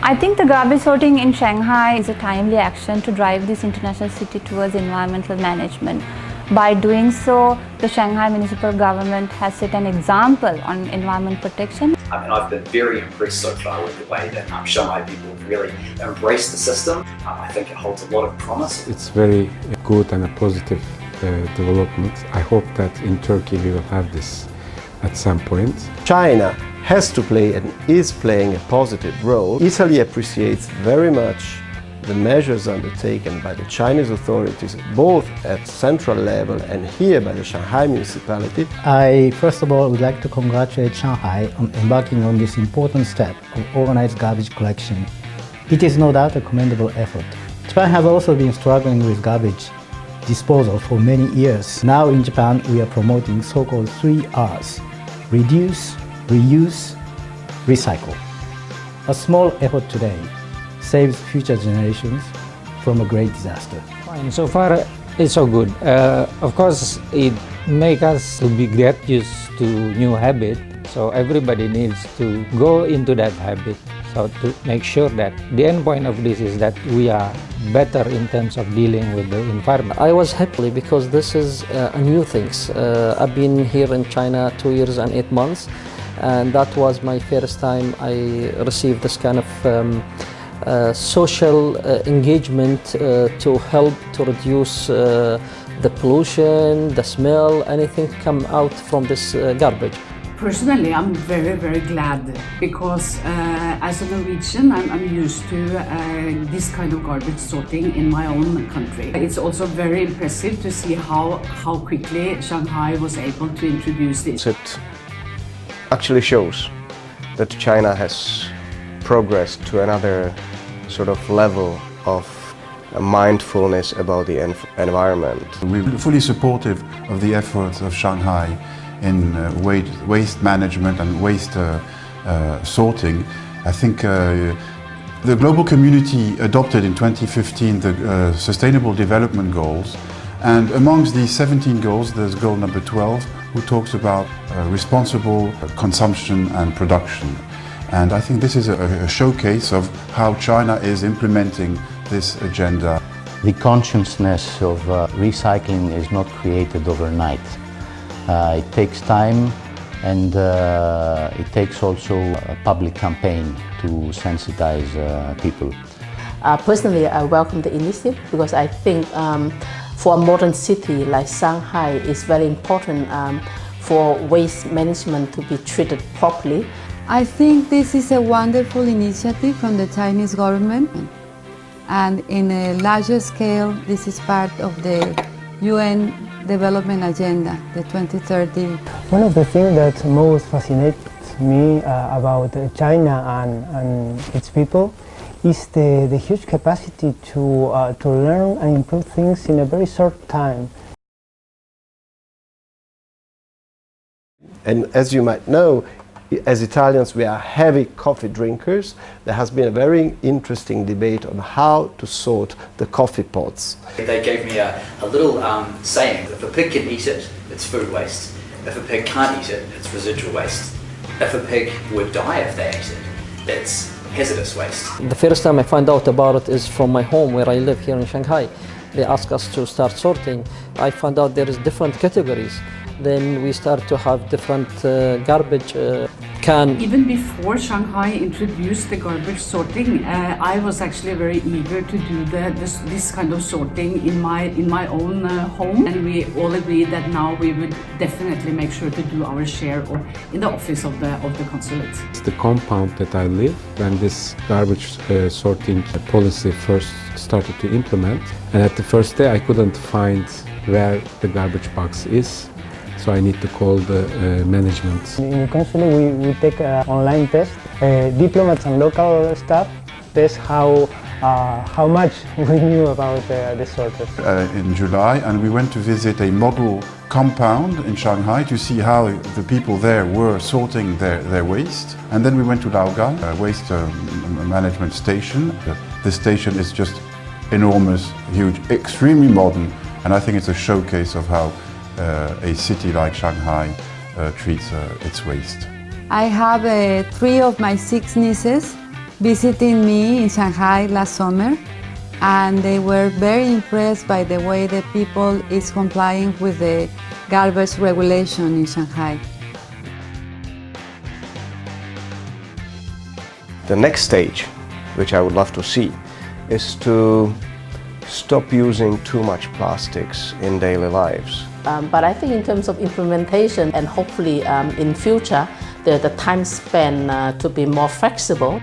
I think the garbage sorting in Shanghai is a timely action to drive this international city towards environmental management. By doing so, the Shanghai municipal government has set an example on environment protection. I've been very impressed so far with the way that Shanghai people have really embraced the system. I think it holds a lot of promise. It's very good and a positive development. I hope that in Turkey we will have this at some point. China has to play and is playing a positive role. Italy appreciates very much the measures undertaken by the Chinese authorities, both at central level and here by the Shanghai municipality. I first of all would like to congratulate Shanghai on embarking on this important step of organized garbage collection. It is no doubt a commendable effort. Japan has also been struggling with garbage disposal for many years. Now in Japan we are promoting so-called 3 R's: reduce, reuse, recycle. A small effort today saves future generations from a great disaster. Fine. So far it's so good. Of course it makes us to get used to new habit. So everybody needs to go into that habit. So to make sure that the end point of this is that we are better in terms of dealing with the environment. I was happy because this is a new thing. I've been here in China 2 years and 8 months, and that was my first time I received this kind of social engagement to help to reduce the pollution, the smell, anything come out from this garbage. Personally, I'm very, very glad because as a Norwegian, I'm used to this kind of garbage sorting in my own country. It's also very impressive to see how quickly Shanghai was able to introduce this. It actually shows that China has progressed to another sort of level of mindfulness about the environment. We're fully supportive of the efforts of Shanghai in waste management and waste sorting. I think the global community adopted in 2015 the Sustainable Development Goals, and amongst these 17 goals there's goal number 12, who talks about responsible consumption and production. And I think this is a showcase of how China is implementing this agenda. The consciousness of recycling is not created overnight. It takes time, and it takes also a public campaign to sensitize people. Personally, I welcome the initiative because I think for a modern city like Shanghai, it's very important for waste management to be treated properly. I think this is a wonderful initiative from the Chinese government, and in a larger scale this is part of the UN Development Agenda, the 2030. One of the things that most fascinates me about China and its people is the huge capacity to learn and improve things in a very short time. And as you might know, as Italians, we are heavy coffee drinkers. There has been a very interesting debate on how to sort the coffee pods. They gave me a little saying: if a pig can eat it, it's food waste. If a pig can't eat it, it's residual waste. If a pig would die if they ate it, it's hazardous waste. The first time I found out about it is from my home where I live here in Shanghai. They asked us to start sorting. I found out there is different categories. Then we start to have different garbage can. Even before Shanghai introduced the garbage sorting, I was actually very eager to do this kind of sorting in my own home, and we all agreed that now we would definitely make sure to do our share in the office of the consulate. It's the compound that I live when this garbage sorting policy first started to implement, and at the first day I couldn't find where the garbage box is. So I need to call the management. In the consulate we take an online test. Diplomats and local staff test how much we knew about the sorters. In July, and we went to visit a model compound in Shanghai to see how the people there were sorting their waste. And then we went to Laogai, a waste management station. This station is just enormous, huge, extremely modern, and I think it's a showcase of how a city like Shanghai treats its waste. I have 3 of my 6 nieces visiting me in Shanghai last summer, and they were very impressed by the way the people is complying with the garbage regulation in Shanghai. The next stage, which I would love to see, is to stop using too much plastics in daily lives. But I think in terms of implementation and hopefully in future, the time span to be more flexible.